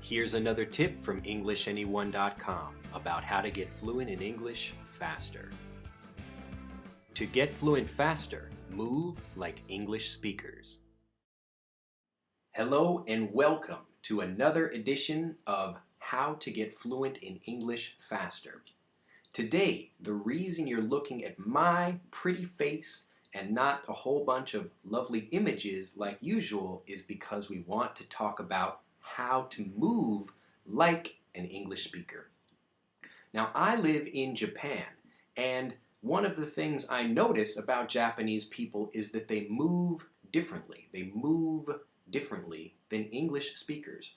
Here's another tip from EnglishAnyone.com about how to get fluent in English faster. To get fluent faster, move like English speakers. Hello and welcome to another edition of How to Get Fluent in English Faster. Today, the reason you're looking at my pretty face and not a whole bunch of lovely images like usual is because we want to talk about how to move like an English speaker. Now, I live in Japan, and one of the things I notice about Japanese people is that they move differently. They move differently than English speakers.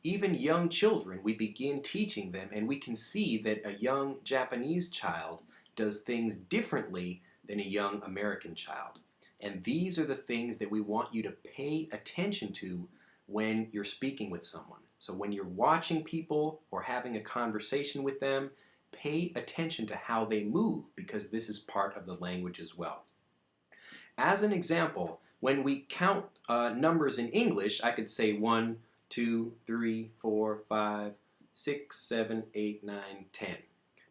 Even young children, we begin teaching them, and we can see that a young Japanese child does things differently than a young American child. And these are the things that we want you to pay attention to when you're speaking with someone. So when you're watching people or having a conversation with them, pay attention to how they move, because this is part of the language as well. As an example, when we count numbers in English, I could say 1, 2, 3, 4, 5, 6, 7, 8, 9, 10.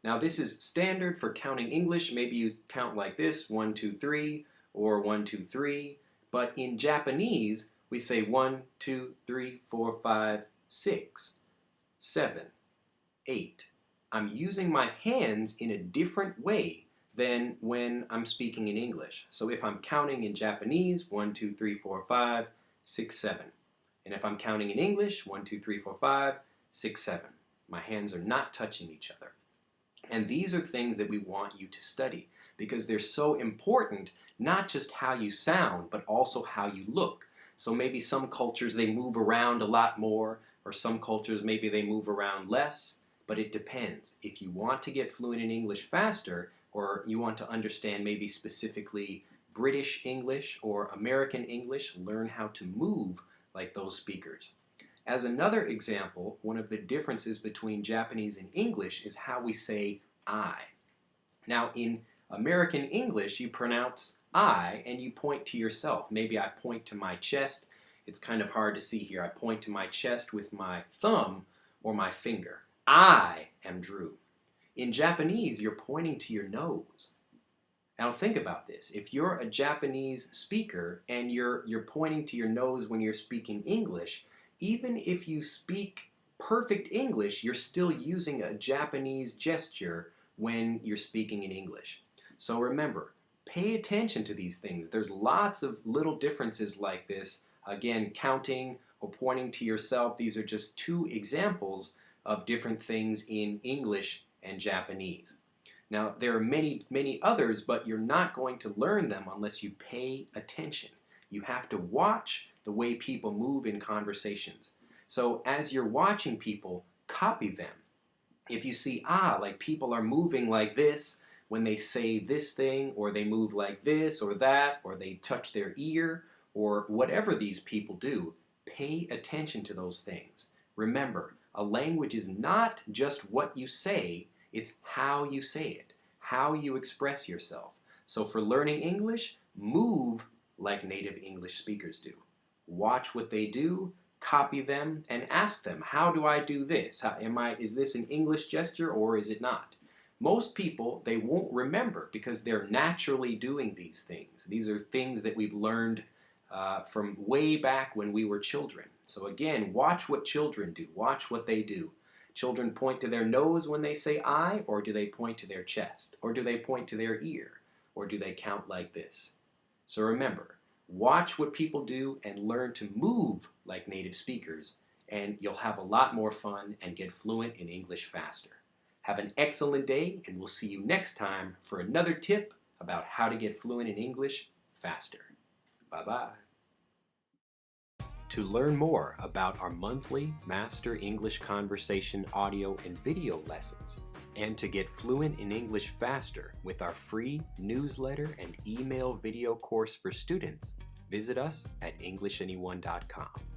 Now this is standard for counting English. Maybe you count like this, 1, 2, 3, or 1, 2, 3. But in Japanese, we say 1, 2, 3, 4, 5, 6, 7, 8. I'm using my hands in a different way than when I'm speaking in English. So if I'm counting in Japanese, 1, 2, 3, 4, 5, 6, 7. And if I'm counting in English, 1, 2, 3, 4, 5, 6, 7. My hands are not touching each other. And these are things that we want you to study because they're so important, not just how you sound, but also how you look. So maybe some cultures they move around a lot more, or some cultures maybe they move around less, but it depends. If you want to get fluent in English faster, or you want to understand maybe specifically British English or American English, learn how to move like those speakers. As another example, one of the differences between Japanese and English is how we say I. Now in American English, you pronounce I and you point to yourself. Maybe I point to my chest. It's kind of hard to see here. I point to my chest with my thumb or my finger. I am Drew. In Japanese, you're pointing to your nose. Now think about this. If you're a Japanese speaker and you're pointing to your nose when you're speaking English, even if you speak perfect English, you're still using a Japanese gesture when you're speaking in English. So remember, pay attention to these things. There's lots of little differences like this. Again, counting or pointing to yourself, these are just two examples of different things in English and Japanese. Now, there are many, many others, but you're not going to learn them unless you pay attention. You have to watch the way people move in conversations. So as you're watching people, copy them. If you see, like people are moving like this when they say this thing, or they move like this or that, or they touch their ear, or whatever these people do, pay attention to those things. Remember, a language is not just what you say, it's how you say it, how you express yourself. So for learning English, move like native English speakers do. Watch what they do, copy them, and ask them, how do I do this? Is this an English gesture or is it not? Most people, they won't remember because they're naturally doing these things. These are things that we've learned from way back when we were children. So again, watch what children do. Watch what they do. Children point to their nose when they say I, or do they point to their chest? Or do they point to their ear? Or do they count like this? So remember, watch what people do and learn to move like native speakers, and you'll have a lot more fun and get fluent in English faster. Have an excellent day, and we'll see you next time for another tip about how to get fluent in English faster. Bye-bye. To learn more about our monthly Master English Conversation audio and video lessons, and to get fluent in English faster with our free newsletter and email video course for students, visit us at EnglishAnyone.com.